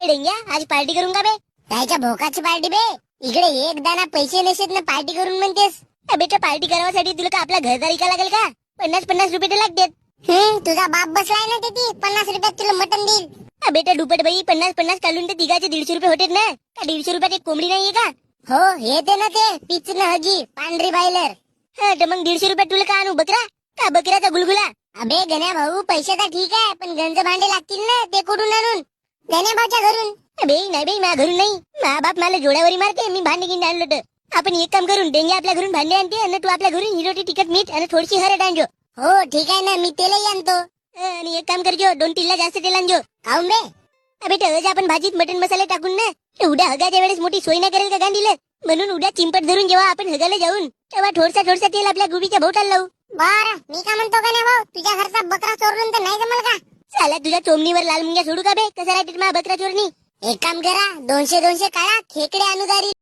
डेंग्या आज पार्टी करून का बे? त्याच्या भोकाची पार्टी बे. इकडे एक दाना पैसे नसेत ना पार्टी करून म्हणतेस. बेटा पार्टी करावासाठी तुला का आपला घरदारी का लागेल का? 50-50 रुपये तर लागतात. तुझा बाप बसलाय ना तिथे 50 रुपयात तुला मटण देईल. बेटा दुपट बाई 50-50 काढून ते तिघाचे 150 रुपये होते ना. का 150 रुपयात एक कोंबडी नाहीये का? हो येते ना ते पिच न हगी पांढरी बायलर. तर मग 150 रुपयात तुला का आणू बकरा? का बकऱ्याचा गुलगुला? अबे गण्या भाऊ पैसे तर ठीक आहे पण गंज भांडे लागतील ना ते कुठून आणून? गण्या भाऊच्या घरून. बे नाही बाई माझ्या घरून नाही. मा बाप मला जोड्यावरी मारते मी भांडे घेऊन आणलो तर. आपण एक काम करून डेंग्या आपल्या घरून भांडे आणते आणि तू आपल्या घरून हिरोटी तिखट मीठ आणि थोडीशी हळद आणजो. हो ठीक आहे ना मी तेलही आणतो. आणि एक काम करजो 2 टिल्ला जास्त तेल आणजो. खाऊन बे. बेटा आज आपण भाजीत मटन मसाले टाकून ना उद्या हगाच्या वेळेस मोठी सोय नाही करेल का गांडीला. म्हणून उद्या चिंपट धरून जेव्हा आपण हगायला जाऊन तेव्हा थोडसा तेल आपल्या गुबीच्या भोवटाला लावू. बर मी काय म्हणतो गण्या भाऊ तुझ्या घरचा बकरा चोरून तर नाही जमल का? साला तुझ्या चोमणीवर लाल मुंग्या सोडू का बे? कसं राहते माझा बकरा चोरणी? एक काम करा 200 काढा खेकडे अनुदारी.